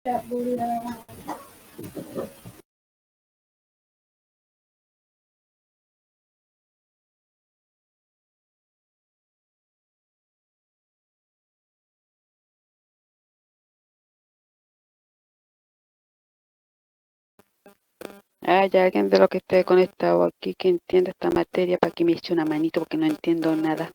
Hay alguien de lo que esté conectado aquí que entienda esta materia para que me eche una manito porque no entiendo nada.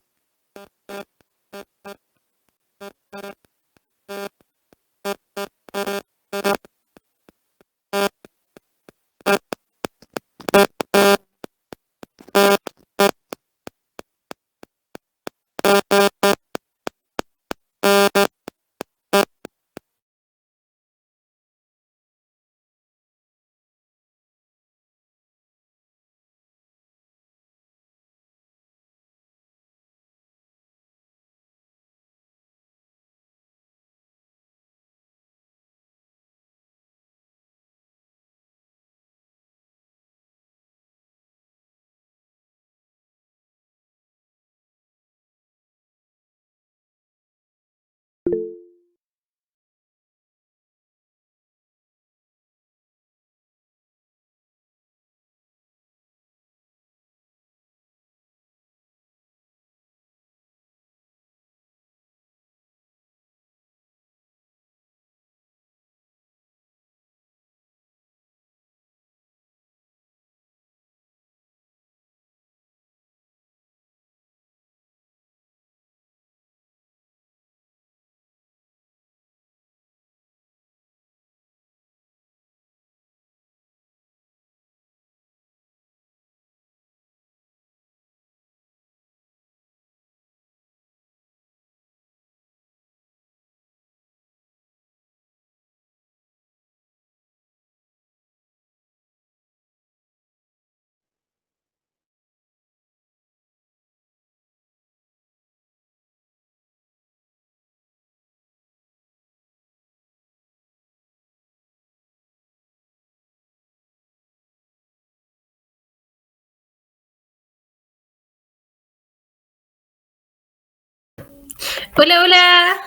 Hola, hola.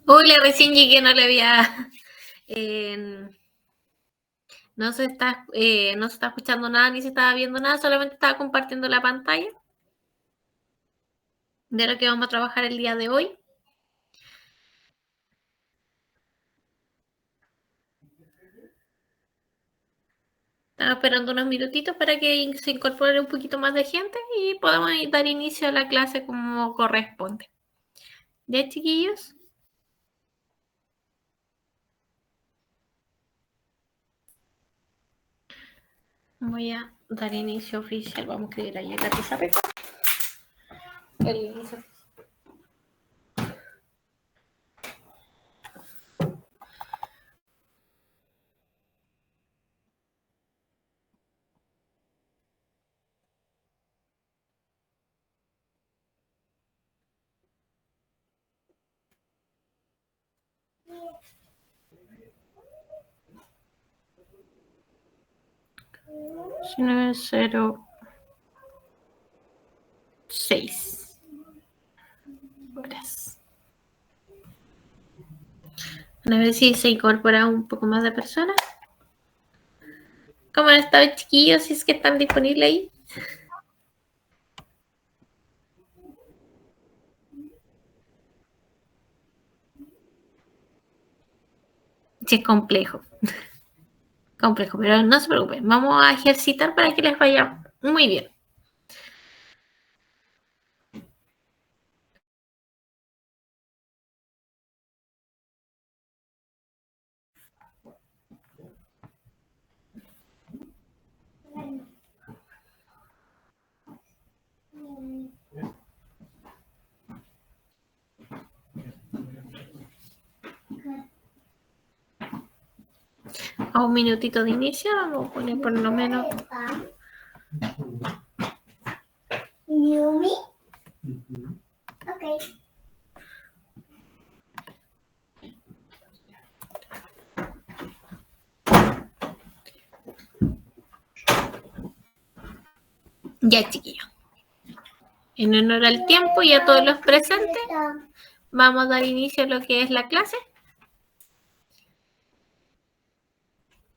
Hola, recién llegué, no le había... no se está escuchando nada ni se estaba viendo nada, solamente estaba compartiendo la pantalla de lo que vamos a trabajar el día de hoy. Estaba esperando unos minutitos para que se incorpore un poquito más de gente y podamos dar inicio a la clase como corresponde. ¿Ya, chiquillos? Voy a dar inicio oficial. Vamos a escribir ahí en la pizarra. El inicio oficial. $9.06 horas. A ver si se incorpora un poco más de personas. ¿Cómo han estado, chiquillos? Si es que están disponibles ahí. Sí, es complejo. Complejo, pero no se preocupen. Vamos a ejercitar para que les vaya muy bien. A un minutito de inicio, vamos a poner por lo menos. Yumi? Ok. Ya, chiquillos. En honor al tiempo y a todos los presentes, vamos a dar inicio a lo que es la clase.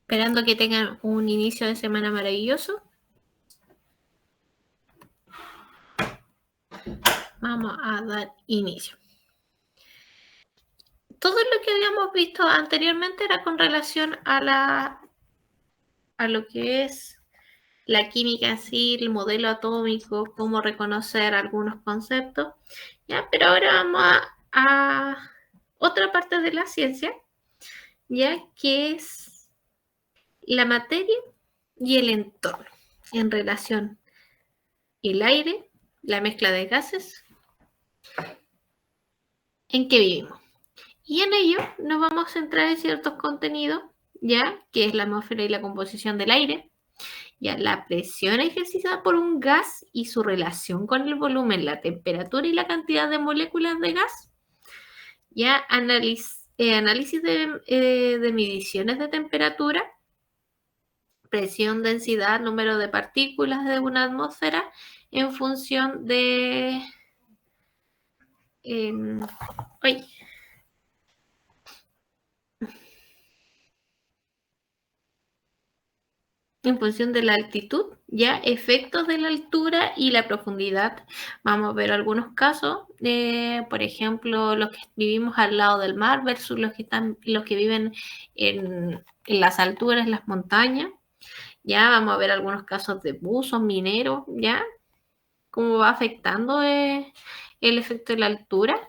Esperando que tengan un inicio de semana maravilloso. Vamos a dar inicio. Todo lo que habíamos visto anteriormente era con relación a lo que es la química en sí, el modelo atómico, cómo reconocer algunos conceptos, ¿ya? Pero ahora vamos a otra parte de la ciencia, ya que es la materia y el entorno en relación al aire, la mezcla de gases en que vivimos. Y en ello nos vamos a centrar en ciertos contenidos, ya que es la atmósfera y la composición del aire, ya la presión ejercida por un gas y su relación con el volumen, la temperatura y la cantidad de moléculas de gas, ya análisis de mediciones de temperatura, presión, densidad, número de partículas de una atmósfera en función de en función de la altitud, ya efectos de la altura y la profundidad. Vamos a ver algunos casos, por ejemplo, los que vivimos al lado del mar versus los que viven en las alturas, en las montañas. Ya vamos a ver algunos casos de buzos, mineros, ya cómo va afectando el efecto de la altura.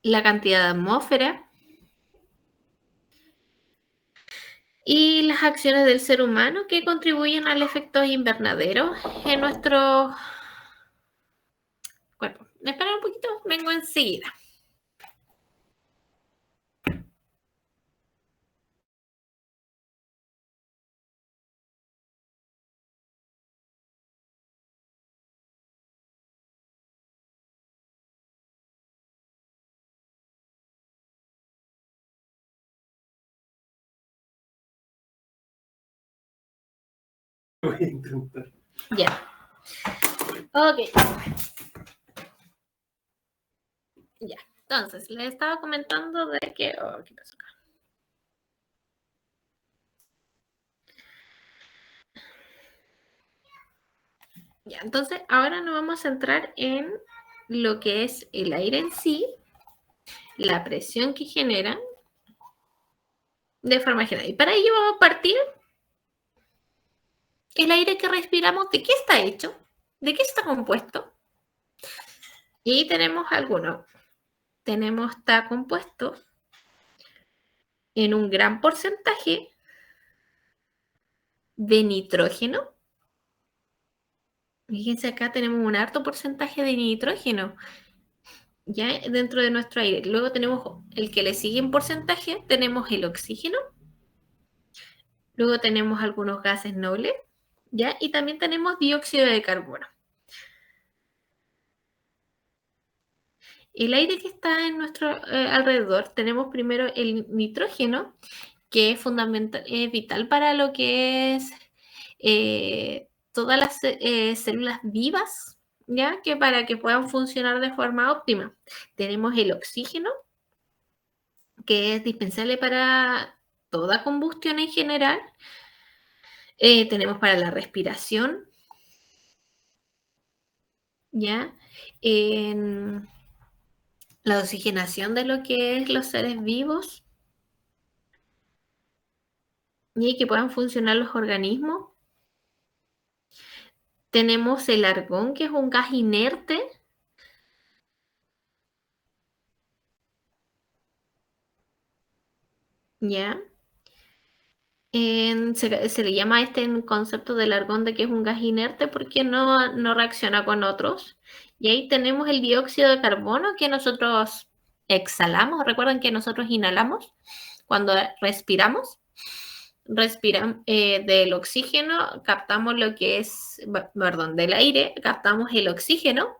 La cantidad de atmósfera y las acciones del ser humano que contribuyen al efecto invernadero en nuestro cuerpo. Espera un poquito, vengo enseguida. Voy a intentar. Ya. Ok. Ya. Entonces, les estaba comentando de que... Oh, ¿qué pasó acá? Ya, entonces ahora nos vamos a centrar en lo que es el aire en sí, la presión que genera de forma general. Y para ello vamos a partir el aire que respiramos, ¿de qué está hecho? ¿De qué está compuesto? Y tenemos algunos. Está compuesto en un gran porcentaje de nitrógeno. Fíjense, acá tenemos un alto porcentaje de nitrógeno ya dentro de nuestro aire. Luego tenemos el que le sigue en porcentaje, tenemos el oxígeno. Luego tenemos algunos gases nobles, ¿ya? Y también tenemos dióxido de carbono. El aire que está en nuestro alrededor, tenemos primero el nitrógeno, que es fundamental, vital para lo que es todas las células vivas, ¿ya? Que para que puedan funcionar de forma óptima. Tenemos el oxígeno, que es dispensable para toda combustión en general. Tenemos para la respiración, ¿ya? En la oxigenación de lo que es los seres vivos y que puedan funcionar los organismos. Tenemos el argón, que es un gas inerte. ¿Ya? Se le llama concepto del argón de que es un gas inerte porque no reacciona con otros. Y ahí tenemos el dióxido de carbono que nosotros exhalamos. Recuerden que nosotros inhalamos cuando respiramos. Del oxígeno, captamos lo que es, perdón, del aire, captamos el oxígeno.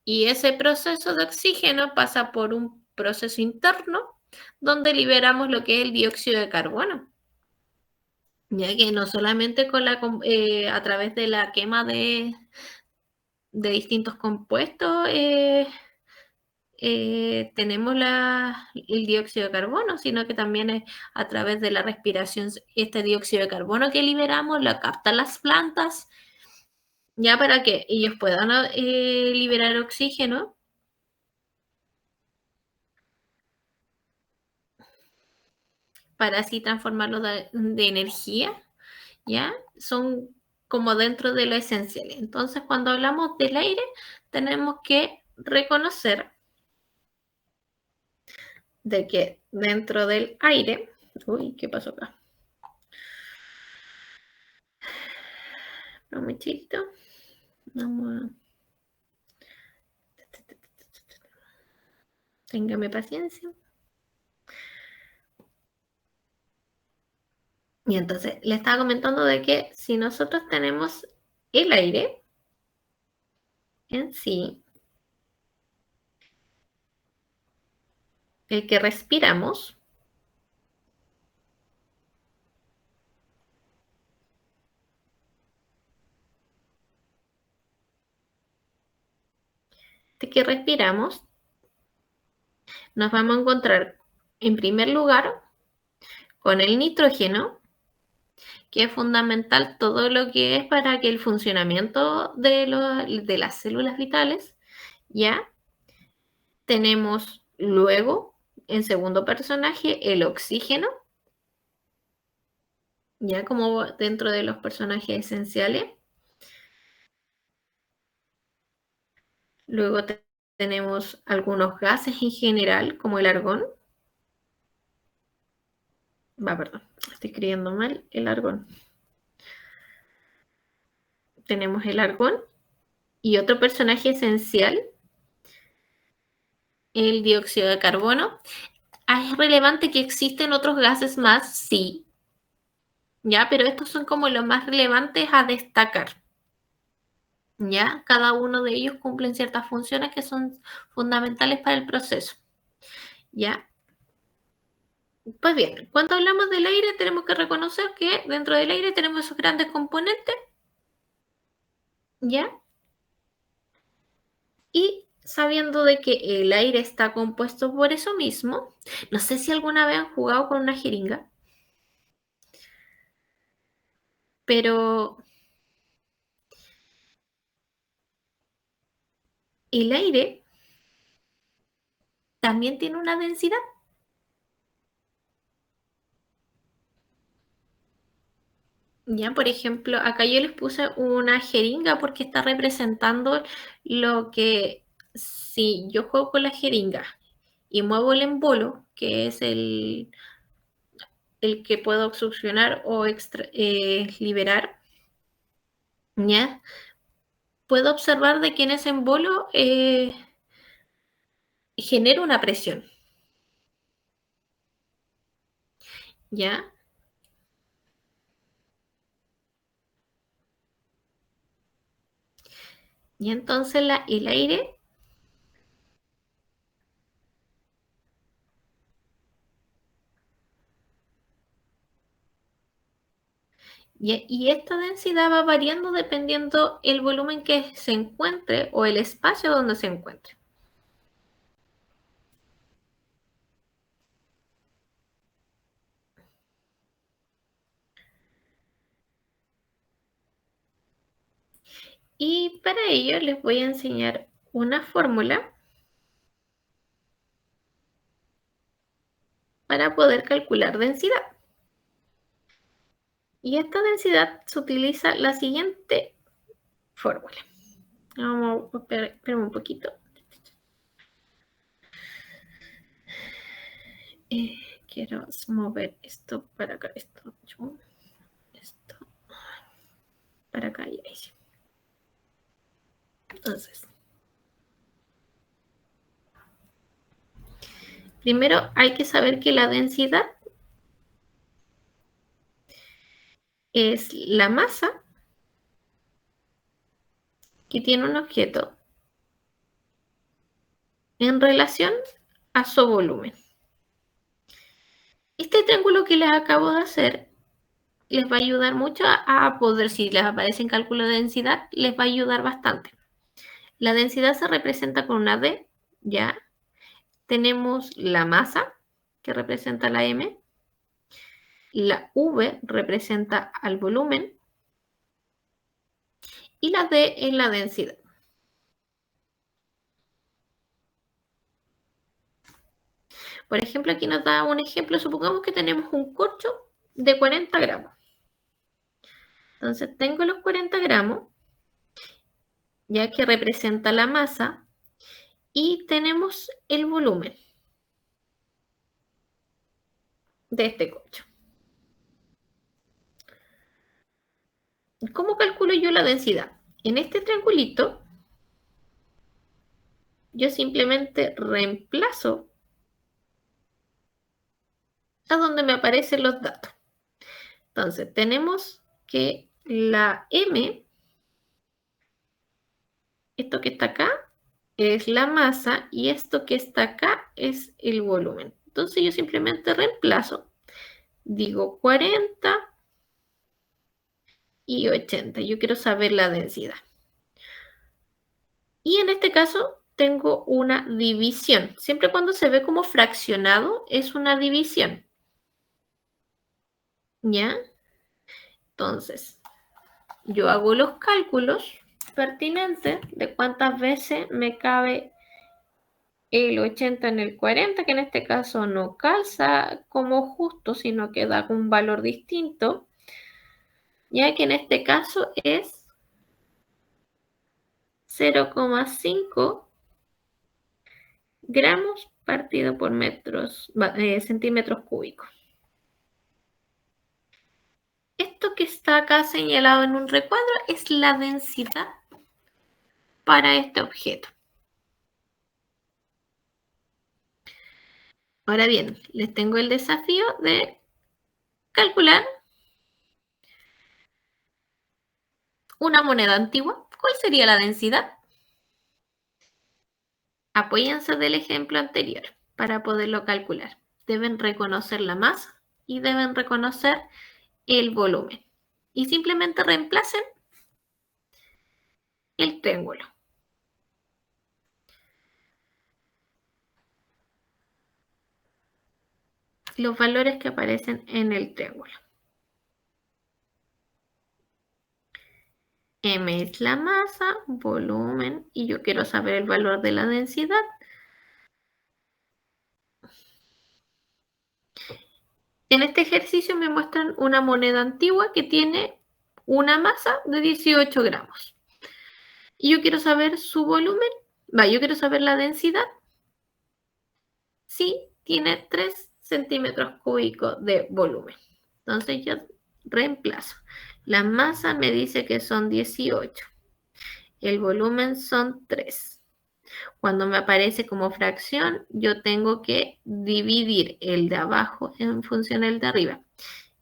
Y ese proceso de oxígeno pasa por un proceso interno donde liberamos lo que es el dióxido de carbono. Ya que no solamente a través de la quema de distintos compuestos tenemos el dióxido de carbono, sino que también es a través de la respiración, este dióxido de carbono que liberamos, lo captan las plantas, ya para que ellos puedan liberar oxígeno para así transformarlo de energía, ¿ya? Son como dentro de lo esencial. Entonces, cuando hablamos del aire, tenemos que reconocer de que dentro del aire, uy, ¿qué pasó acá? No me chito. Vamos a... Téngame paciencia. Y entonces le estaba comentando de que si nosotros tenemos el aire en sí, el que respiramos, nos vamos a encontrar en primer lugar con el nitrógeno, que es fundamental todo lo que es para que el funcionamiento de las células vitales, ¿ya? Tenemos luego, en segundo personaje, el oxígeno, ya como dentro de los personajes esenciales. Luego tenemos algunos gases en general, como el argón. Perdón, estoy escribiendo mal, el argón. Tenemos el argón y otro personaje esencial, el dióxido de carbono. ¿Es relevante que existen otros gases más? Sí, ya, pero estos son como los más relevantes a destacar. ¿Ya? Cada uno de ellos cumplen ciertas funciones que son fundamentales para el proceso. ¿Ya? Pues bien, cuando hablamos del aire tenemos que reconocer que dentro del aire tenemos esos grandes componentes, ¿ya? Y sabiendo de que el aire está compuesto por eso mismo, no sé si alguna vez han jugado con una jeringa, pero el aire también tiene una densidad. Ya, por ejemplo, acá yo les puse una jeringa porque está representando lo que si yo juego con la jeringa y muevo el embolo, que es el que puedo succionar o liberar, ¿ya? Puedo observar de que en ese embolo genera una presión, ¿ya? Y entonces el aire, y esta densidad va variando dependiendo el volumen que se encuentre o el espacio donde se encuentre. Y para ello les voy a enseñar una fórmula para poder calcular densidad. Y esta densidad se utiliza la siguiente fórmula. Vamos a esperar un poquito. Quiero mover esto para acá, esto para acá y ahí. Entonces, primero hay que saber que la densidad es la masa que tiene un objeto en relación a su volumen. Este triángulo que les acabo de hacer les va a ayudar mucho a poder, si les aparece en cálculo de densidad, les va a ayudar bastante. La densidad se representa con una D, ¿ya? Tenemos la masa, que representa la M. La V representa al volumen. Y la D es la densidad. Por ejemplo, aquí nos da un ejemplo. Supongamos que tenemos un corcho de 40 gramos. Entonces, tengo los 40 gramos, ya que representa la masa, y tenemos el volumen de este corcho. ¿Cómo calculo yo la densidad? En este triangulito, yo simplemente reemplazo a donde me aparecen los datos. Entonces, tenemos que la M, esto que está acá, es la masa y esto que está acá es el volumen. Entonces, yo simplemente reemplazo, digo 40 y 80. Yo quiero saber la densidad. Y en este caso tengo una división. Siempre cuando se ve como fraccionado es una división. ¿Ya? Entonces, yo hago los cálculos pertinentes de cuántas veces me cabe el 80 en el 40, que en este caso no calza como justo, sino que da un valor distinto, ya que en este caso es 0,5 gramos partido por centímetros cúbicos. Esto que está acá señalado en un recuadro es la densidad para este objeto. Ahora bien, les tengo el desafío de calcular una moneda antigua. ¿Cuál sería la densidad? Apóyense del ejemplo anterior para poderlo calcular. Deben reconocer la masa y deben reconocer el volumen. Y simplemente reemplacen el triángulo. Los valores que aparecen en el triángulo. M es la masa, volumen, y yo quiero saber el valor de la densidad. En este ejercicio me muestran una moneda antigua que tiene una masa de 18 gramos. Y yo quiero saber su volumen. Yo quiero saber la densidad. Sí, tiene 3 centímetros cúbicos de volumen. Entonces yo reemplazo. La masa me dice que son 18. El volumen son 3. Cuando me aparece como fracción, yo tengo que dividir el de abajo en función del de arriba.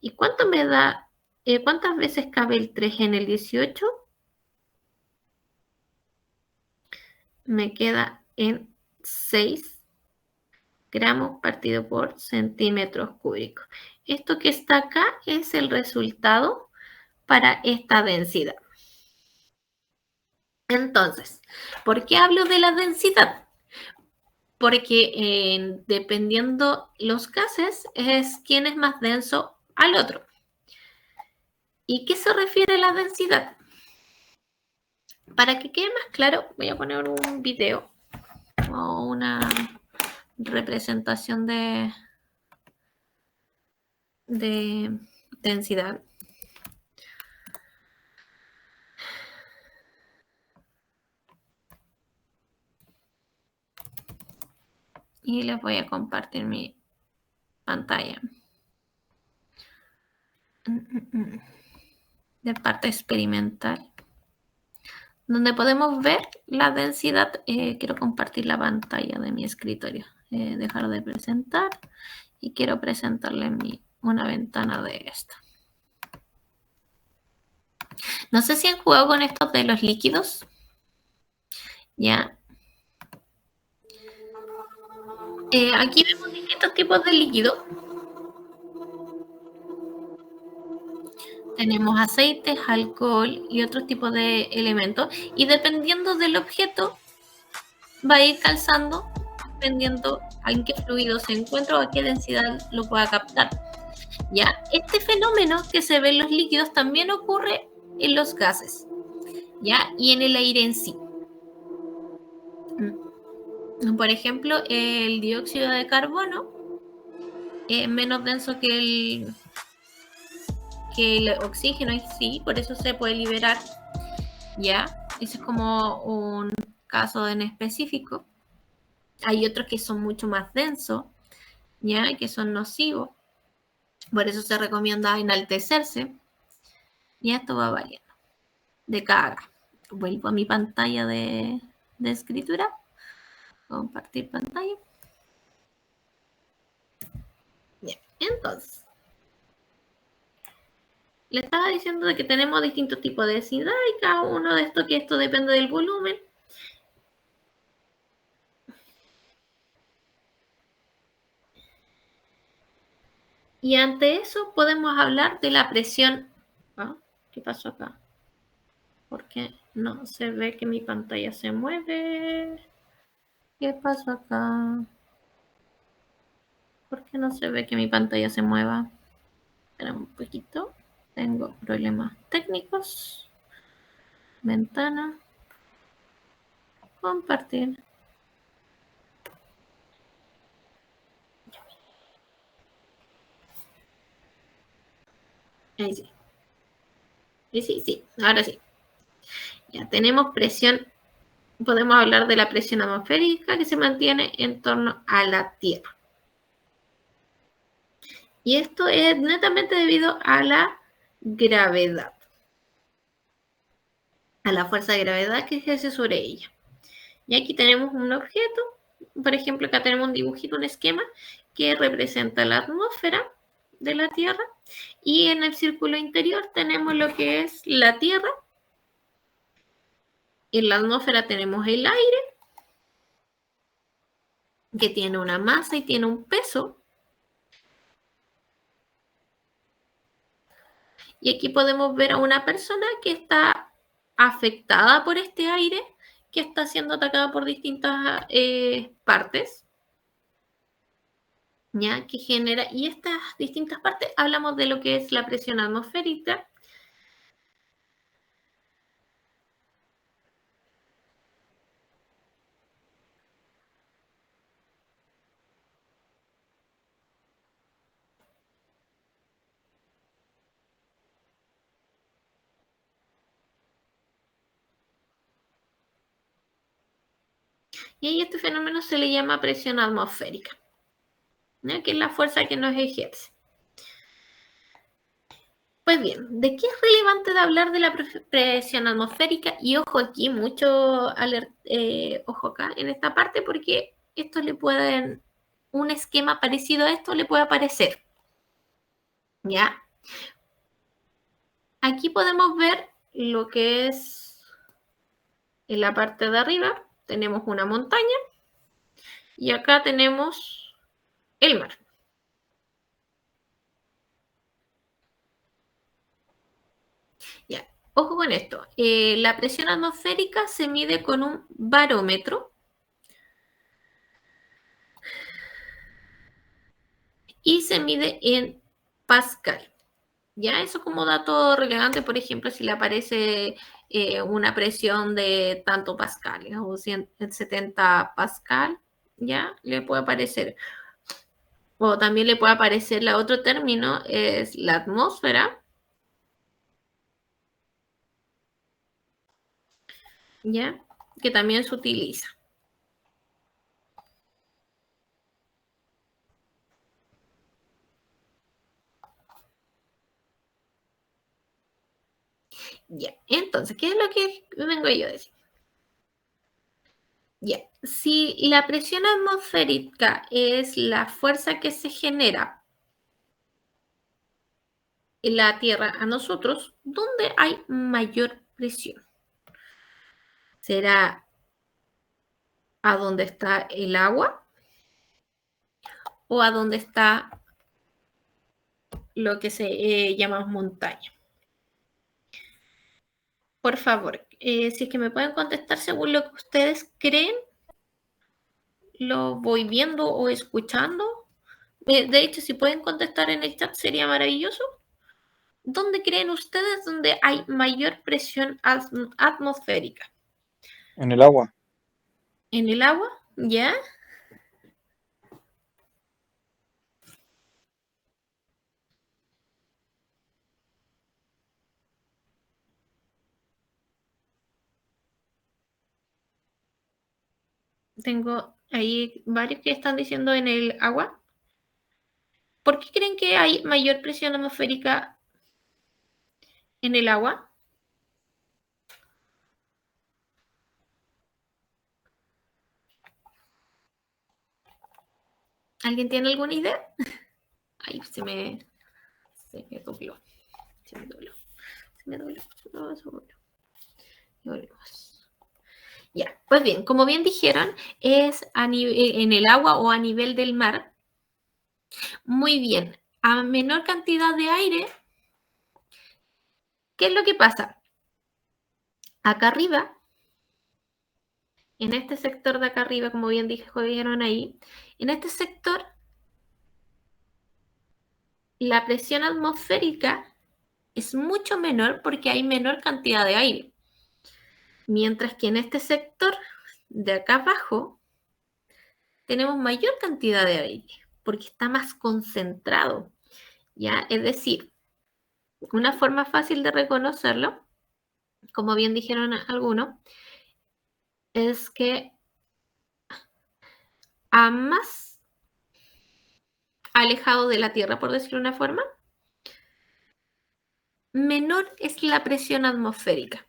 ¿Y cuánto me da? ¿Cuántas veces cabe el 3 en el 18? Me queda en 6 gramos partido por centímetros cúbicos. Esto que está acá es el resultado para esta densidad. Entonces, ¿por qué hablo de la densidad? Porque dependiendo los gases es quién es más denso al otro. ¿Y qué se refiere a la densidad? Para que quede más claro, voy a poner un video o una representación de densidad. Y les voy a compartir mi pantalla. De parte experimental. Donde podemos ver la densidad. Quiero compartir la pantalla de mi escritorio. Dejar de presentar. Y quiero presentarles una ventana de esta. No sé si han jugado con estos de los líquidos. Ya. Aquí vemos distintos tipos de líquidos. tenemos aceites, alcohol y otros tipos de elementos. Y dependiendo del objeto, va a ir calzando, dependiendo en qué fluido se encuentra o a qué densidad lo pueda captar. ¿Ya? Este fenómeno que se ve en los líquidos también ocurre en los gases, ¿ya? Y en el aire en sí. Por ejemplo, el dióxido de carbono es menos denso que el oxígeno en sí, por eso se puede liberar, ¿ya? Ese es como un caso en específico. Hay otros que son mucho más densos, ¿ya? Que son nocivos. Por eso se recomienda enaltecerse. Y esto va variando de cada gas. Vuelvo a mi pantalla de escritura. Compartir pantalla. Bien, entonces. Le estaba diciendo de que tenemos distintos tipos de densidad y cada uno de estos, que esto depende del volumen. Y ante eso podemos hablar de la presión. ¿Ah? ¿Qué pasó acá? ¿Por qué no se ve que mi pantalla se mueve? ¿Qué pasó acá? ¿Por qué no se ve que mi pantalla se mueva? Espera un poquito. Tengo problemas técnicos. Ventana. Compartir. Ahí sí. Y sí, ahora sí. Ya tenemos presión. Podemos hablar de la presión atmosférica que se mantiene en torno a la Tierra. Y esto es netamente debido a la gravedad, a la fuerza de gravedad que ejerce sobre ella. Y aquí tenemos un objeto, por ejemplo, acá tenemos un dibujito, un esquema que representa la atmósfera de la Tierra, y en el círculo interior tenemos lo que es la Tierra. En la atmósfera tenemos el aire, que tiene una masa y tiene un peso. Y aquí podemos ver a una persona que está afectada por este aire, que está siendo atacada por distintas partes, ¿ya? Que genera, y estas distintas partes, hablamos de lo que es la presión atmosférica. Y ahí este fenómeno se le llama presión atmosférica, ¿ya? Que es la fuerza que nos ejerce. Pues bien, ¿de qué es relevante de hablar de la presión atmosférica? Y ojo aquí, ojo acá en esta parte, porque esto le pueden, un esquema parecido a esto le puede aparecer, ¿ya? Aquí podemos ver lo que es en la parte de arriba, tenemos una montaña y acá tenemos el mar. Ya, ojo con esto. La presión atmosférica se mide con un barómetro y se mide en Pascal. Ya, eso como dato relevante, por ejemplo, si le aparece una presión de tanto Pascal o 170 Pascal, ya le puede aparecer. O también le puede aparecer la otro término, es la atmósfera, ya, que también se utiliza. Ya, entonces, ¿qué es lo que vengo yo a decir? Ya, si la presión atmosférica es la fuerza que se genera en la Tierra a nosotros, ¿dónde hay mayor presión? ¿Será a donde está el agua o a donde está lo que se llama montaña? Por favor, si es que me pueden contestar según lo que ustedes creen, lo voy viendo o escuchando. De hecho, si pueden contestar en el chat sería maravilloso. ¿Dónde creen ustedes donde hay mayor presión atmosférica? En el agua. ¿En el agua? ¿Ya? Tengo ahí varios que están diciendo en el agua. ¿Por qué creen que hay mayor presión atmosférica en el agua? ¿Alguien tiene alguna idea? Ay, se me dobló. Se me dobló. Se me dobló. No, se me dobló. Y volvemos. Ya, pues bien, como bien dijeron, es en el agua o a nivel del mar. Muy bien, a menor cantidad de aire, ¿qué es lo que pasa? Acá arriba, en este sector de acá arriba, como bien dijeron ahí, en este sector, la presión atmosférica es mucho menor porque hay menor cantidad de aire. Mientras que en este sector de acá abajo, tenemos mayor cantidad de aire porque está más concentrado, ¿ya? Es decir, una forma fácil de reconocerlo, como bien dijeron algunos, es que a más alejado de la Tierra, por decirlo de una forma, menor es la presión atmosférica.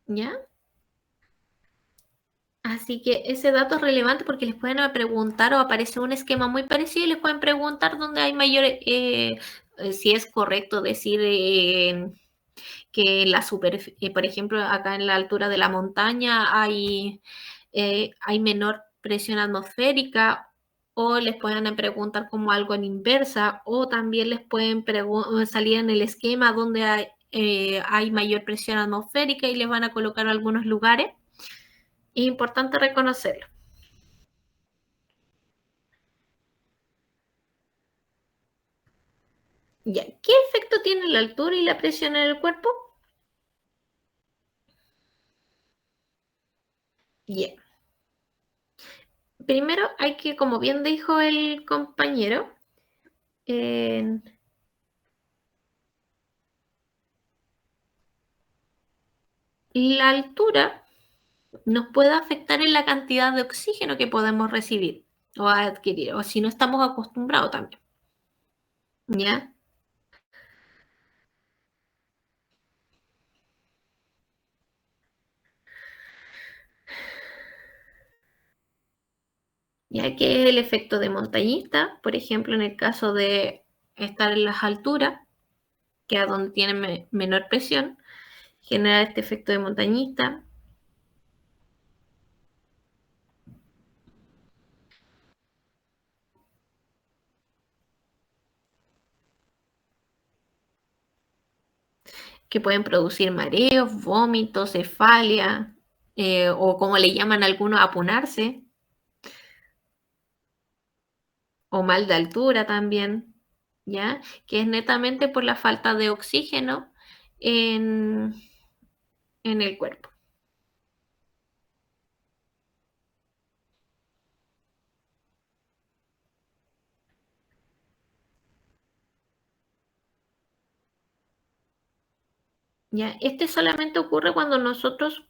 ¿Ya? Así que ese dato es relevante porque les pueden preguntar o aparece un esquema muy parecido y les pueden preguntar dónde hay mayor, si es correcto decir que la superficie, por ejemplo, acá en la altura de la montaña hay menor presión atmosférica, o les pueden preguntar como algo en inversa, o también les pueden salir en el esquema donde hay mayor presión atmosférica y les van a colocar algunos lugares. Es importante reconocerlo. Ya, ¿qué efecto tiene la altura y la presión en el cuerpo? Bien. Primero hay que, como bien dijo el compañero, la altura nos puede afectar en la cantidad de oxígeno que podemos recibir o adquirir, o si no estamos acostumbrados también. ¿Ya? Ya que el efecto de montañista, por ejemplo, en el caso de estar en las alturas, que es donde tiene menor presión, genera este efecto de montañista. Que pueden producir mareos, vómitos, cefalia, o como le llaman algunos, apunarse, o mal de altura también, ¿ya? Que es netamente por la falta de oxígeno en, en el cuerpo. ¿Ya? Este solamente ocurre cuando nosotros,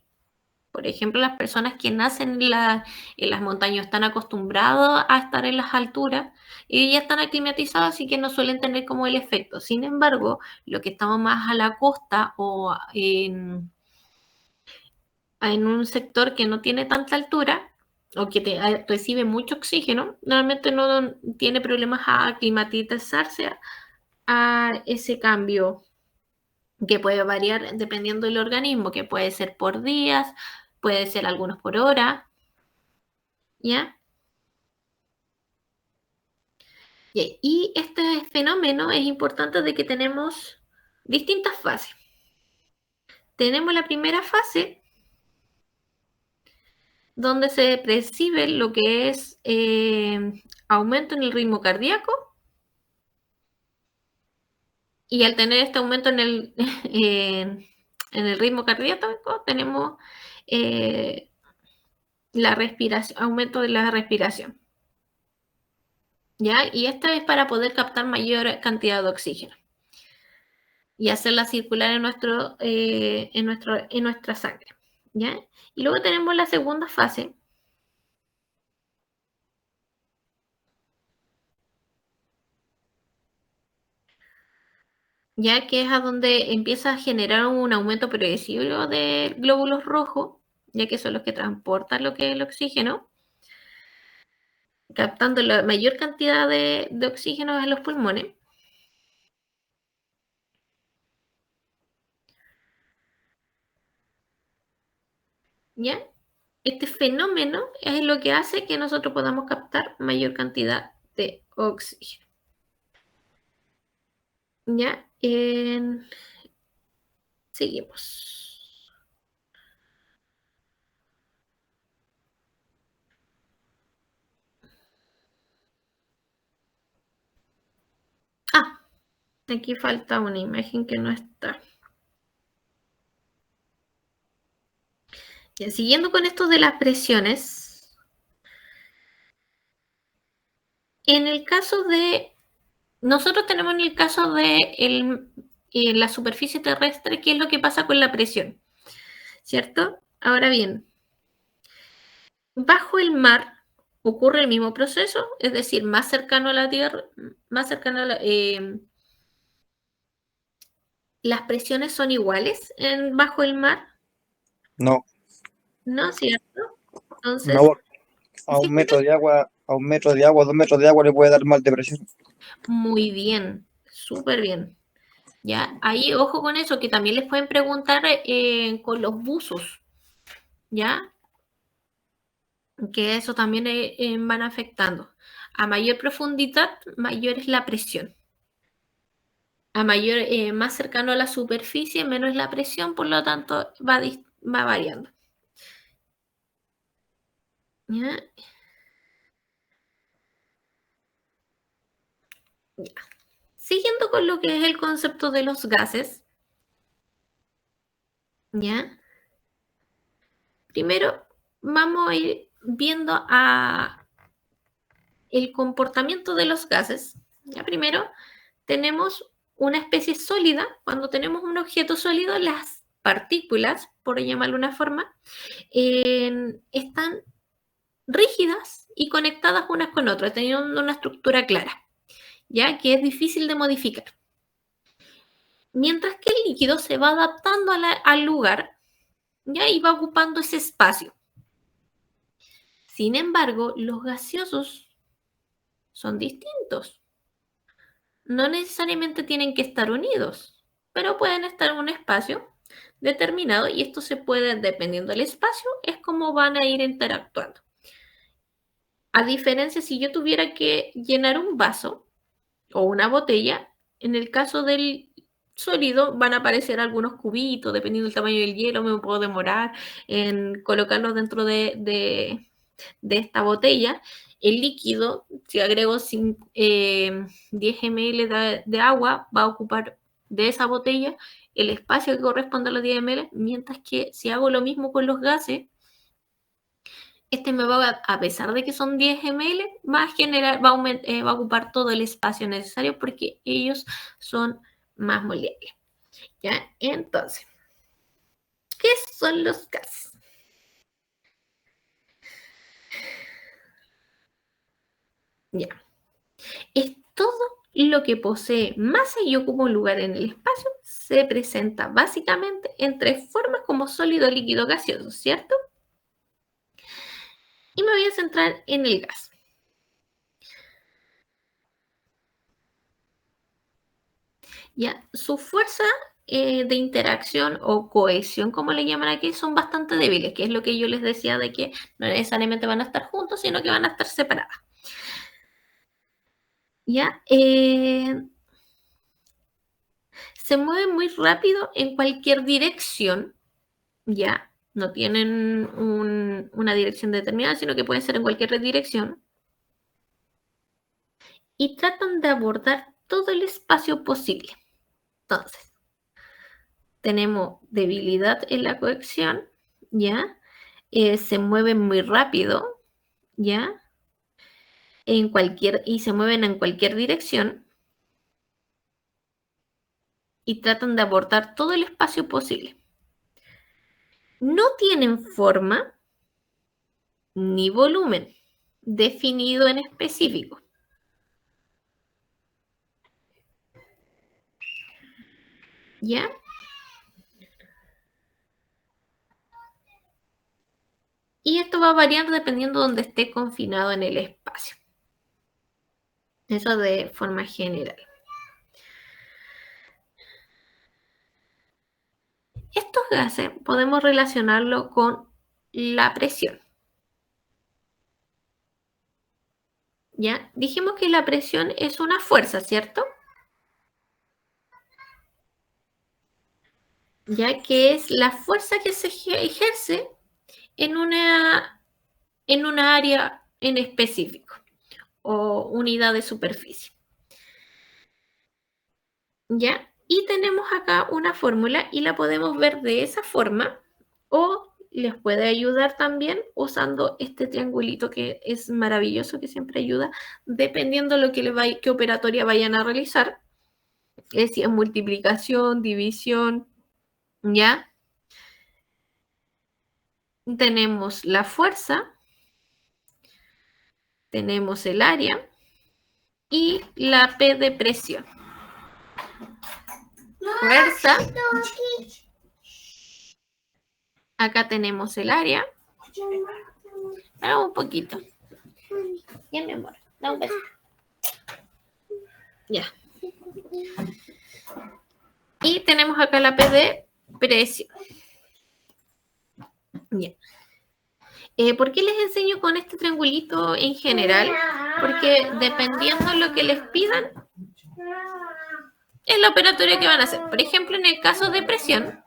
por ejemplo, las personas que nacen en las montañas están acostumbrados a estar en las alturas y ya están aclimatizados, así que no suelen tener como el efecto. Sin embargo, lo que estamos más a la costa o en un sector que no tiene tanta altura o que recibe mucho oxígeno, normalmente no tiene problemas a aclimatizarse a ese cambio que puede variar dependiendo del organismo, que puede ser por días, puede ser algunos por hora, ¿ya? Y este fenómeno es importante de que tenemos distintas fases. tenemos la primera fase, donde se percibe lo que es aumento en el ritmo cardíaco. Y al tener este aumento en el ritmo cardíaco, tenemos la respiración, aumento de la respiración. ¿Ya? Y esto es para poder captar mayor cantidad de oxígeno y hacerla circular en nuestra sangre. ¿Ya? Y luego tenemos la segunda fase, ya que es a donde empieza a generar un aumento progresivo de glóbulos rojos, ya que son los que transportan lo que es el oxígeno, captando la mayor cantidad de oxígeno en los pulmones. ¿Ya? Este fenómeno es lo que hace que nosotros podamos captar mayor cantidad de oxígeno. ¿Ya? Seguimos. Ah, aquí falta una imagen que no está. Ya, siguiendo con esto de las presiones, en el caso de, nosotros tenemos en el caso de la superficie terrestre, ¿qué es lo que pasa con la presión? ¿Cierto? Ahora bien, bajo el mar ocurre el mismo proceso, es decir, más cercano a la Tierra, más cercano a las presiones son iguales bajo el mar, No, ¿no? ¿Cierto? Entonces, no, a ¿sí un metro de agua, a 2 metros de agua le puede dar mal de presión. muy bien, súper bien. ¿Ya? Ahí, ojo con eso, que también les pueden preguntar con los buzos, ¿ya? Que eso también van afectando. A mayor profundidad, mayor es la presión. A mayor, más cercano a la superficie, menos es la presión, por lo tanto va variando. ¿Ya? Ya. Siguiendo con lo que es el concepto de los gases, ¿ya? Primero vamos a ir viendo el comportamiento de los gases. ¿Ya? Primero tenemos una especie sólida. Cuando tenemos un objeto sólido, las partículas, por llamarlo de una forma, están rígidas y conectadas unas con otras, teniendo una estructura clara, ya que es difícil de modificar. Mientras que el líquido se va adaptando al lugar, ya, y va ocupando ese espacio. Sin embargo, los gaseosos son distintos. No necesariamente tienen que estar unidos, pero pueden estar en un espacio determinado y esto se puede, dependiendo del espacio, es como van a ir interactuando. A diferencia, si yo tuviera que llenar un vaso o una botella, en el caso del sólido van a aparecer algunos cubitos, dependiendo del tamaño del hielo, me puedo demorar en colocarlos dentro de esta botella. El líquido, si agrego 10 ml de agua, va a ocupar de esa botella el espacio que corresponde a los 10 ml, mientras que si hago lo mismo con los gases, me va a pesar de que son 10 ml, va a ocupar todo el espacio necesario porque ellos son más moldeables. ¿Ya? Entonces, ¿qué son los gases? Ya. Es todo lo que posee masa y ocupa un lugar en el espacio. Se presenta básicamente en tres formas como sólido, líquido, gaseoso, ¿cierto? Y me voy a centrar en el gas. Ya, su fuerza de interacción o cohesión, como le llaman aquí, son bastante débiles, que es lo que yo les decía de que no necesariamente van a estar juntos, sino que van a estar separadas. ¿Ya? se mueven muy rápido en cualquier dirección, ¿ya? No tienen una dirección determinada, sino que pueden ser en cualquier dirección. Y tratan de abordar todo el espacio posible. Entonces, tenemos debilidad en la cohesión, ¿ya? Se mueven muy rápido, ¿ya? Y se mueven en cualquier dirección y tratan de abordar todo el espacio posible. No tienen forma ni volumen definido en específico. ¿Ya? Y esto va a variar dependiendo de donde esté confinado en el espacio. Eso de forma general. Estos gases podemos relacionarlo con la presión. ¿Ya? Dijimos que la presión es una fuerza, ¿cierto? Ya que es la fuerza que se ejerce en una área en específico o unidad de superficie. ¿Ya? Y tenemos acá una fórmula y la podemos ver de esa forma o les puede ayudar también usando este triangulito que es maravilloso, que siempre ayuda, dependiendo de qué operatoria vayan a realizar. Si es multiplicación, división, ¿ya? Tenemos la fuerza, tenemos el área y la P de presión. Fuerza. Acá tenemos el área. Un poquito. Ya, mi amor. Da un beso. Ya. Y tenemos acá la P de presión. Ya. ¿Por qué les enseño con este triangulito en general? Porque dependiendo de lo que les pidan, es la operatoria que van a hacer. Por ejemplo, en el caso de presión,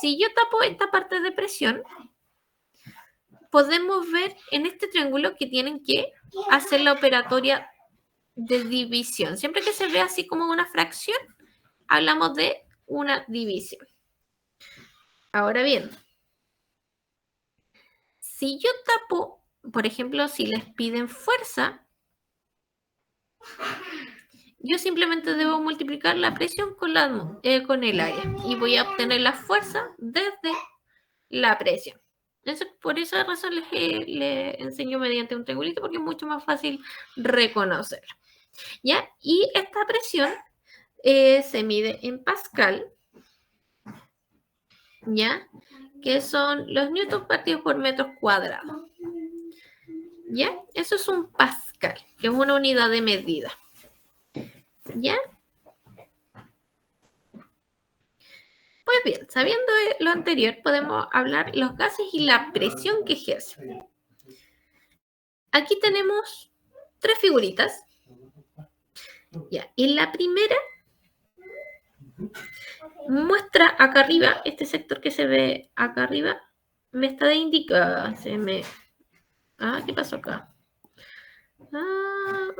si yo tapo esta parte de presión, podemos ver en este triángulo que tienen que hacer la operatoria de división. Siempre que se ve así como una fracción, hablamos de una división. Ahora bien, si yo tapo, por ejemplo, si les piden fuerza, yo simplemente debo multiplicar la presión con el área y voy a obtener la fuerza desde la presión. Por esa razón les enseño mediante un triangulito porque es mucho más fácil reconocerlo. ¿Ya? Y esta presión se mide en Pascal, ¿ya? Que son los newtons partidos por metros cuadrados. ¿Ya? Eso es un Pascal, que es una unidad de medida. ¿Ya? Pues bien, sabiendo lo anterior, podemos hablar de los gases y la presión que ejercen. Aquí tenemos 3 figuritas. Ya, y la primera muestra acá arriba, este sector que se ve acá arriba, me está de indicar, ¿qué pasó acá?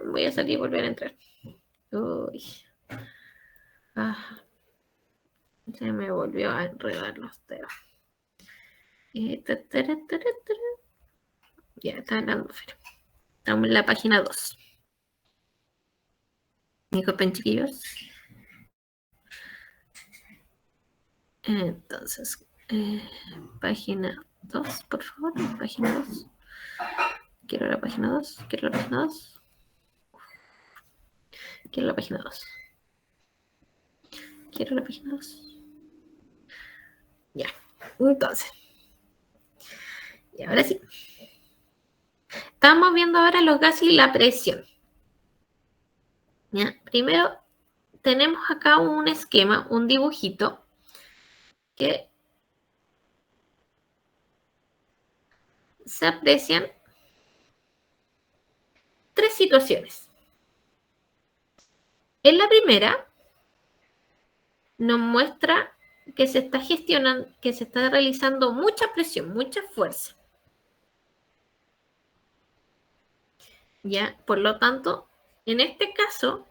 Voy a salir y volver a entrar. Uy. Se me volvió a enredar los dedos. Ya, está hablando. Estamos en la página 2. Disculpen, chiquillos. Entonces, página 2, por favor. Página 2. Quiero la página 2. Quiero la página 2. Quiero la página 2. Quiero la página 2. Ya. Entonces. Y ahora sí. Estamos viendo ahora los gases y la presión. ¿Ya? Primero, tenemos acá un esquema, un dibujito, que se aprecian 3 situaciones. En la primera, nos muestra que se está gestionando, que se está realizando mucha presión, mucha fuerza. ¿Ya? Por lo tanto, en este caso,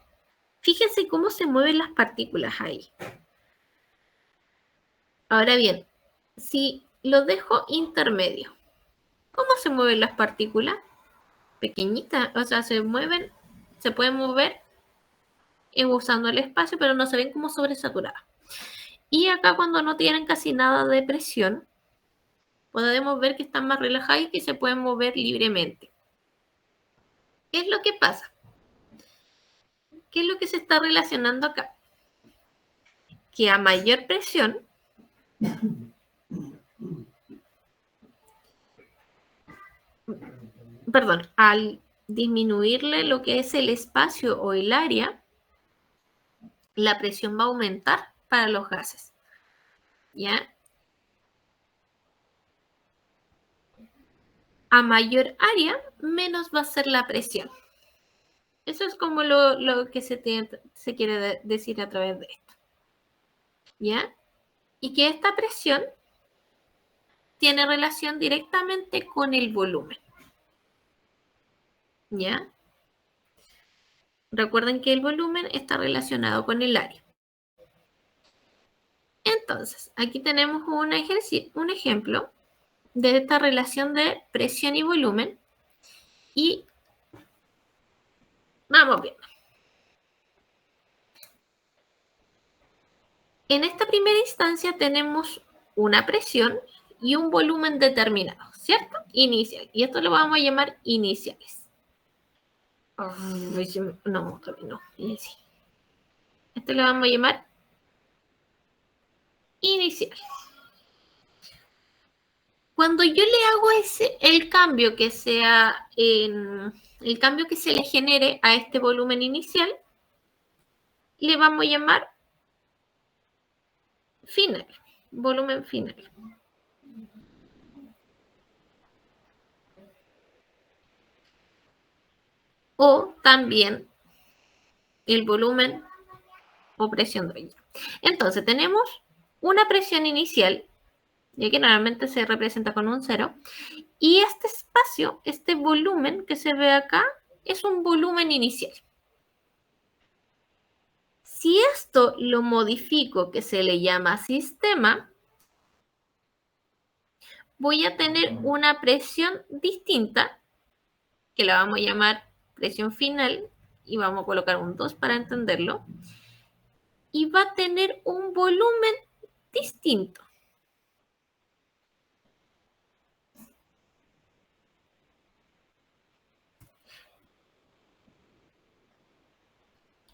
fíjense cómo se mueven las partículas ahí. Ahora bien, si lo dejo intermedio, ¿cómo se mueven las partículas? Pequeñitas, o sea, se pueden mover usando el espacio, pero no se ven como sobresaturadas. Y acá cuando no tienen casi nada de presión, podemos ver que están más relajadas y que se pueden mover libremente. ¿Qué es lo que pasa? ¿Qué es lo que se está relacionando acá? Que a mayor presión, perdón, al disminuirle lo que es el espacio o el área, la presión va a aumentar para los gases. ¿Ya? A mayor área, menos va a ser la presión. Eso es como lo que se quiere decir a través de esto. ¿Ya? Y que esta presión tiene relación directamente con el volumen. ¿Ya? Recuerden que el volumen está relacionado con el área. Entonces, aquí tenemos un ejemplo de esta relación de presión y volumen. Y vamos viendo. En esta primera instancia tenemos una presión y un volumen determinado, ¿cierto? Inicial. Y esto lo vamos a llamar iniciales. No, todavía no. Este lo vamos a llamar inicial. Cuando yo le hago el cambio que sea el cambio que se le genere a este volumen inicial, le vamos a llamar final, volumen final. O también el volumen o presión de ella. Entonces tenemos una presión inicial, ya que normalmente se representa con un 0, y este espacio, este volumen que se ve acá, es un volumen inicial. Si esto lo modifico, que se le llama sistema, voy a tener una presión distinta, que la vamos a llamar presión final, y vamos a colocar un 2 para entenderlo, y va a tener un volumen distinto.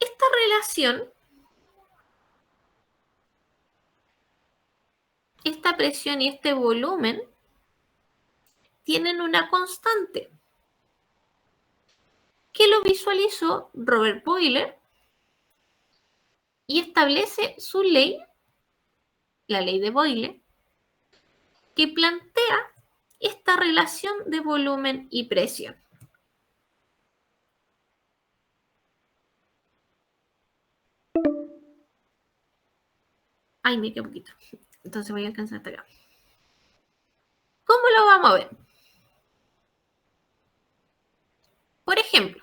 Esta relación, esta presión y este volumen tienen una constante que lo visualizó Robert Boyle y establece su ley, la ley de Boyle, que plantea esta relación de volumen y presión. Ay, me quedé poquito. Entonces voy a alcanzar hasta acá. ¿Cómo lo vamos a ver? Por ejemplo,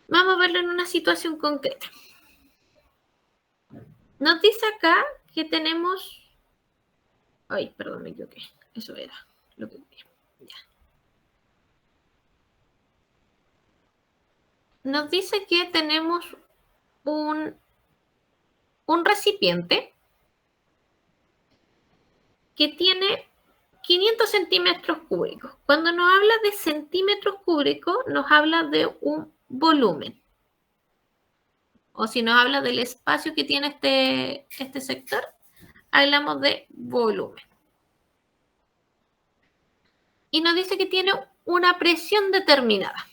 vamos a verlo en una situación concreta. Nos dice acá que tenemos... Ay, perdón, me equivoqué. Eso era lo que quería. Ya. Nos dice que tenemos un recipiente que tiene 500 centímetros cúbicos. Cuando nos habla de centímetros cúbicos, nos habla de un volumen. O si nos habla del espacio que tiene este sector, hablamos de volumen. Y nos dice que tiene una presión determinada.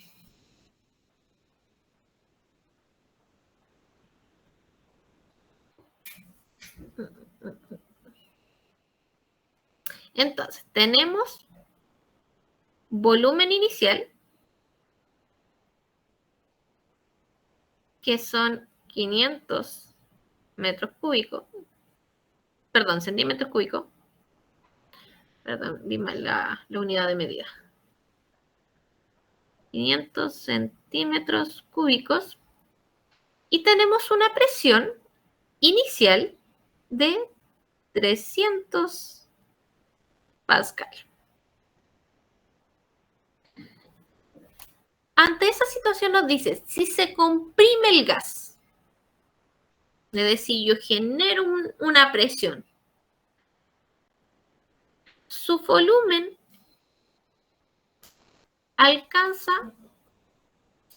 Entonces, tenemos volumen inicial, que son 500 metros cúbicos, perdón, centímetros cúbicos, perdón, di mal la unidad de medida. 500 centímetros cúbicos y tenemos una presión inicial de 300 pascal. Ante esa situación nos dice, si se comprime el gas, es decir, yo genero una presión, su volumen alcanza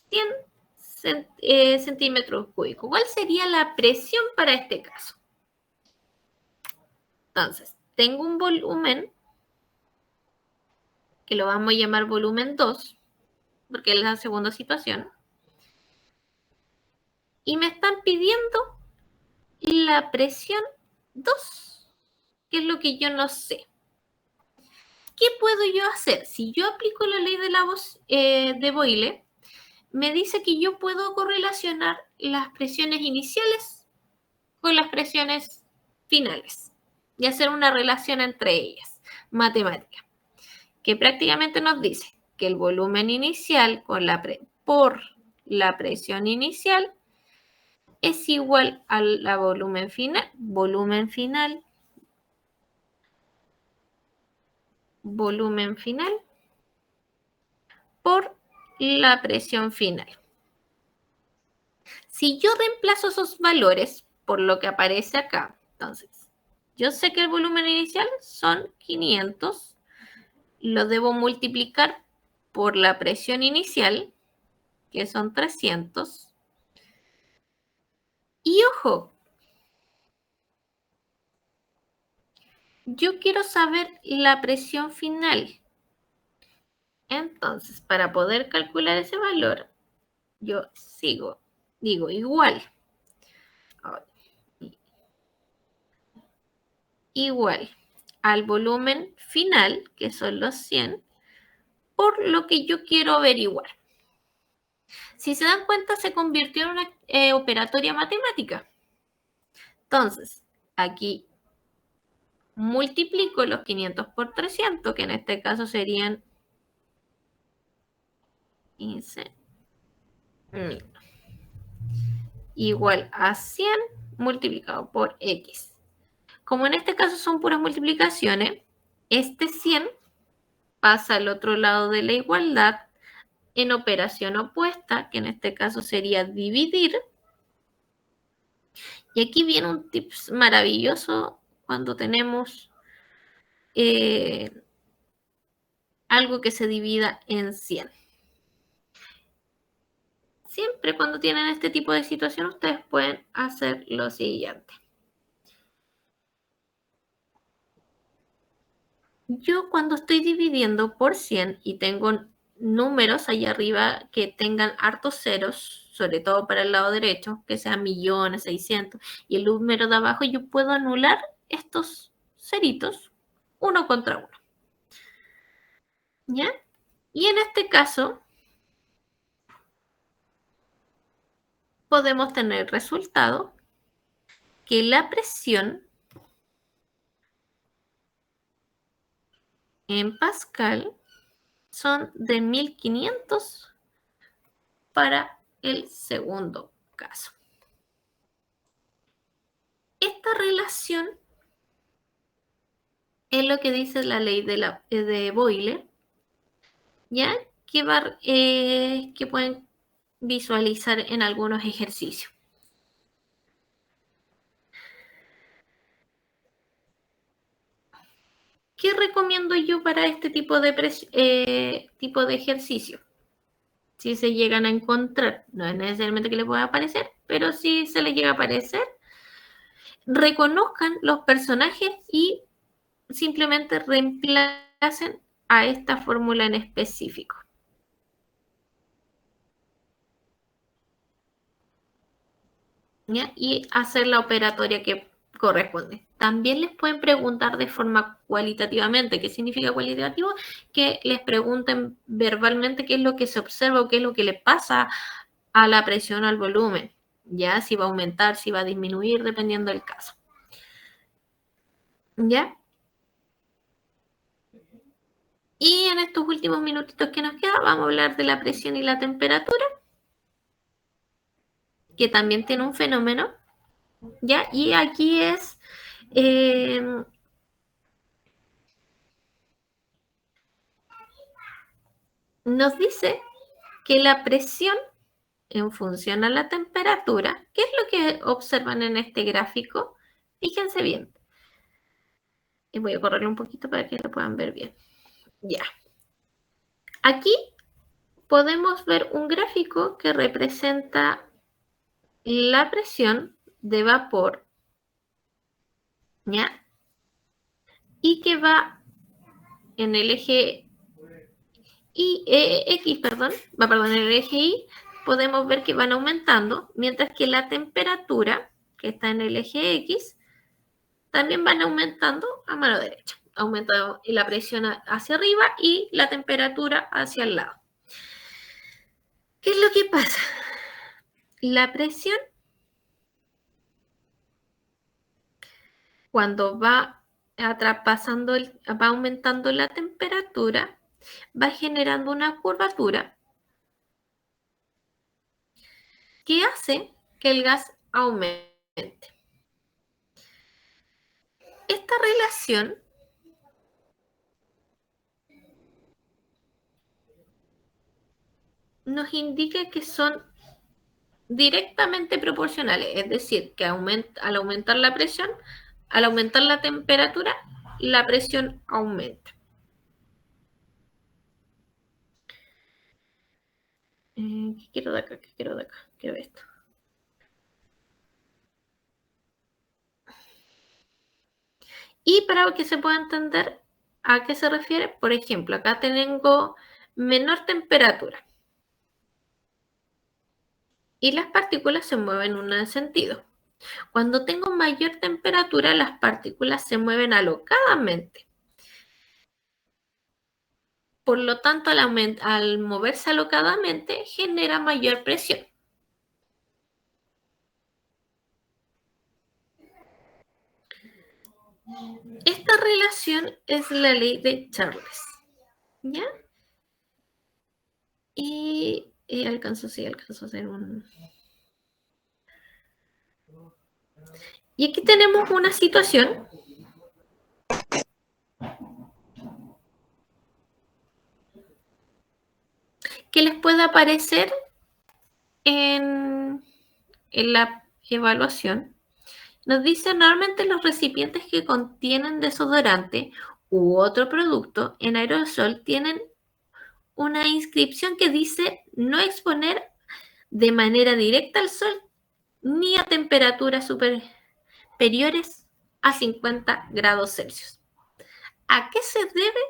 100 centímetros cúbicos. ¿Cuál sería la presión para este caso? Entonces, tengo un volumen que lo vamos a llamar volumen 2, porque es la segunda situación. Y me están pidiendo la presión 2, que es lo que yo no sé. ¿Qué puedo yo hacer? Si yo aplico la ley de Boyle, me dice que yo puedo correlacionar las presiones iniciales con las presiones finales y hacer una relación entre ellas, matemática, que prácticamente nos dice que el volumen inicial por la presión inicial es igual a la volumen final por la presión final. Si yo reemplazo esos valores por lo que aparece acá, entonces, yo sé que el volumen inicial son 500, lo debo multiplicar por la presión inicial, que son 300. Y ojo, yo quiero saber la presión final. Entonces, para poder calcular ese valor, yo digo igual al volumen final, que son los 100, por lo que yo quiero averiguar. Si se dan cuenta, se convirtió en una operatoria matemática. Entonces, aquí multiplico los 500 por 300, que en este caso serían 15.000, igual a 100 multiplicado por X. Como en este caso son puras multiplicaciones, este 100 pasa al otro lado de la igualdad en operación opuesta, que en este caso sería dividir. Y aquí viene un tips maravilloso cuando tenemos algo que se divida en 100. Siempre cuando tienen este tipo de situación, ustedes pueden hacer lo siguiente. Yo cuando estoy dividiendo por 100 y tengo números allá arriba que tengan hartos ceros, sobre todo para el lado derecho, que sean millones, 600, y el número de abajo, yo puedo anular estos ceritos uno contra uno. ¿Ya? Y en este caso, podemos tener el resultado que la presión en Pascal son de 1500 para el segundo caso. Esta relación es lo que dice la ley de Boyle, ¿ya? Que pueden visualizar en algunos ejercicios. ¿Qué recomiendo yo para este tipo de ejercicio? Si se llegan a encontrar, no es necesariamente que les pueda aparecer, pero si se les llega a aparecer, reconozcan los personajes y simplemente reemplacen a esta fórmula en específico. ¿Ya? Y hacer la operatoria que corresponde. También les pueden preguntar de forma cualitativamente. ¿Qué significa cualitativo? Que les pregunten verbalmente qué es lo que se observa o qué es lo que le pasa a la presión o al volumen. ya si va a aumentar, si va a disminuir, dependiendo del caso. ¿Ya? Y en estos últimos minutitos que nos queda, vamos a hablar de la presión y la temperatura, que también tiene un fenómeno, ¿ya? Y aquí es... nos dice que la presión en función a la temperatura, ¿qué es lo que observan en este gráfico? Fíjense bien. Y voy a correrlo un poquito para que lo puedan ver bien. Ya. Aquí podemos ver un gráfico que representa la presión de vapor, ¿ya? Y que va en el eje X, en el eje Y, podemos ver que van aumentando, mientras que la temperatura, que está en el eje X, también van aumentando a mano derecha. Aumenta la presión hacia arriba y la temperatura hacia el lado. ¿Qué es lo que pasa? La presión, cuando va va aumentando la temperatura, va generando una curvatura que hace que el gas aumente. Esta relación nos indica que son directamente proporcionales, es decir, que al aumentar la presión, al aumentar la temperatura, la presión aumenta. ¿Qué quiero de acá? ¿Qué quiero de acá? Quiero esto. Y para que se pueda entender a qué se refiere, por ejemplo, acá tengo menor temperatura y las partículas se mueven en un sentido. Cuando tengo mayor temperatura, las partículas se mueven alocadamente. Por lo tanto, al moverse alocadamente, genera mayor presión. Esta relación es la ley de Charles, ¿ya? Y alcanzo a hacer un... Y aquí tenemos una situación que les puede aparecer en la evaluación. Nos dice normalmente los recipientes que contienen desodorante u otro producto en aerosol tienen una inscripción que dice no exponer de manera directa al sol ni a temperaturas superiores a 50 grados Celsius. ¿A qué se debe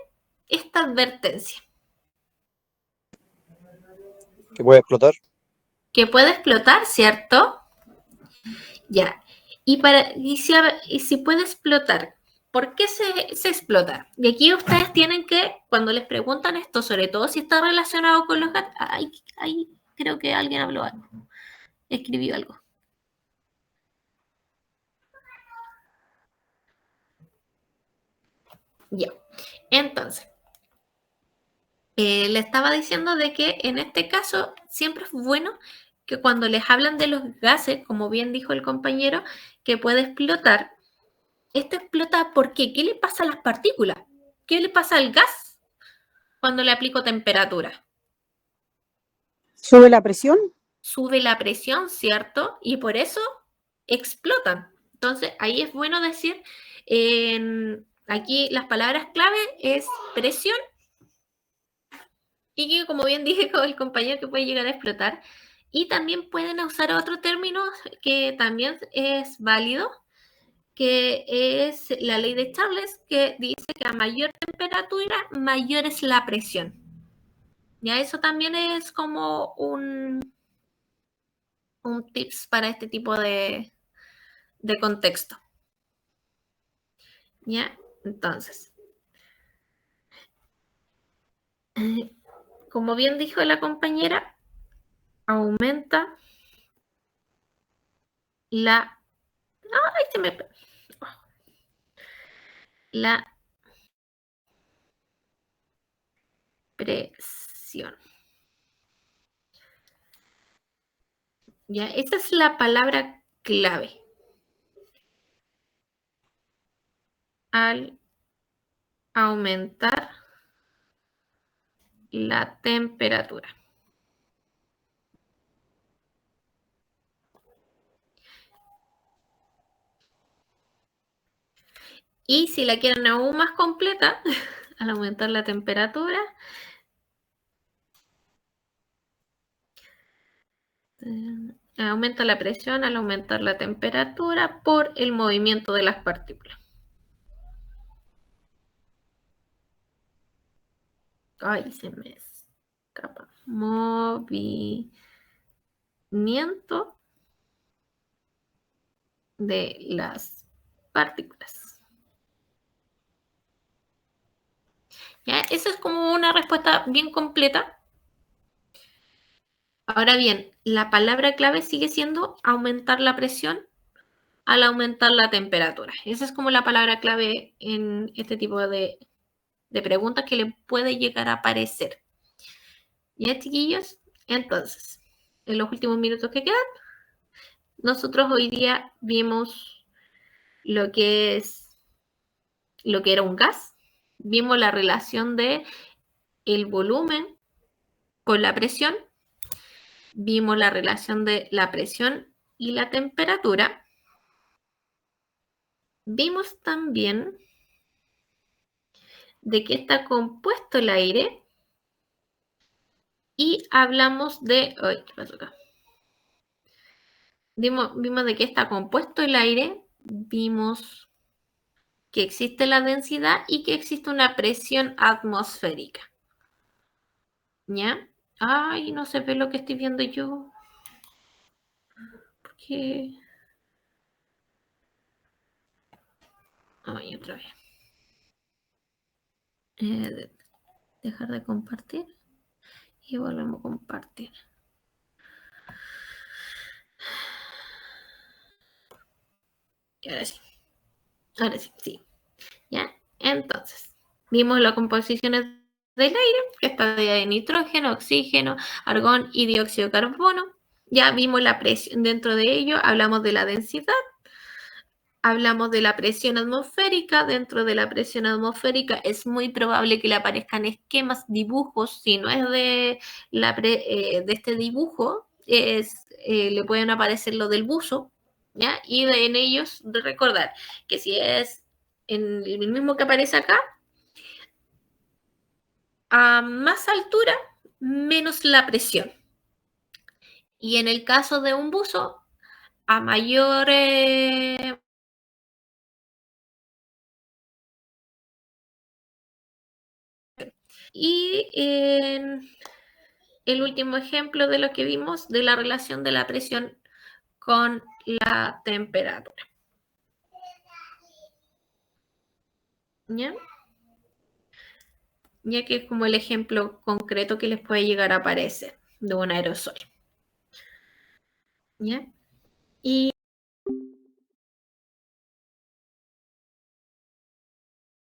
esta advertencia? Que puede explotar. Que puede explotar, ¿cierto? Ya. Y si puede explotar, ¿por qué se explota? Y aquí ustedes tienen que, cuando les preguntan esto, sobre todo si está relacionado con los gatos, ahí creo que alguien habló algo, escribió algo. Ya. Entonces, le estaba diciendo de que en este caso siempre es bueno que cuando les hablan de los gases, como bien dijo el compañero, que puede explotar, esto explota porque ¿qué le pasa a las partículas? ¿Qué le pasa al gas cuando le aplico temperatura? ¿Sube la presión? Sube la presión, ¿cierto? Y por eso explotan. Entonces, ahí es bueno decir, aquí las palabras clave es presión y que, como bien dije con el compañero, que puede llegar a explotar. Y también pueden usar otro término que también es válido, que es la ley de Charles, que dice que a mayor temperatura, mayor es la presión. Ya eso también es como un tips para este tipo de contexto. ¿Ya? Entonces, como bien dijo la compañera, aumenta la... ¡Ay, se me... La presión. ¿Ya? Esa es la palabra clave. Al aumentar la temperatura. Y si la quieren aún más completa, al aumentar la temperatura, aumenta la presión al aumentar la temperatura por el movimiento de las partículas. Ay, se me escapa. Movimiento de las partículas. ¿Ya? Esa es como una respuesta bien completa. Ahora bien, la palabra clave sigue siendo aumentar la presión al aumentar la temperatura. Esa es como la palabra clave en este tipo de preguntas que le puede llegar a aparecer. ¿Ya, chiquillos? Entonces, en los últimos minutos que quedan, nosotros hoy día vimos lo que era un gas, vimos la relación de el volumen con la presión, vimos la relación de la presión y la temperatura, vimos también de qué está compuesto el aire y hablamos de... Ay, ¿qué pasó acá? Vimos de qué está compuesto el aire, vimos que existe la densidad y que existe una presión atmosférica. ¿Ya? Ay, no se ve lo que estoy viendo yo. ¿Por qué? Ay, otra vez. Dejar de compartir y volvemos a compartir. Y ahora sí. Ahora sí, sí. ¿Ya? Entonces, vimos las composiciones del aire, que está de nitrógeno, oxígeno, argón y dióxido de carbono. Ya vimos la presión dentro de ello, hablamos de la densidad, hablamos de la presión atmosférica. Dentro de la presión atmosférica es muy probable que le aparezcan esquemas, dibujos. Si no es de este dibujo, le pueden aparecer lo del buzo, ¿ya? Y en ellos de recordar que si es en el mismo que aparece acá, a más altura, menos la presión. Y en el caso de un buzo, a mayor y el último ejemplo de lo que vimos de la relación de la presión con la temperatura. ¿Ya? Ya que es como el ejemplo concreto que les puede llegar a aparecer de un aerosol. ¿Ya? Y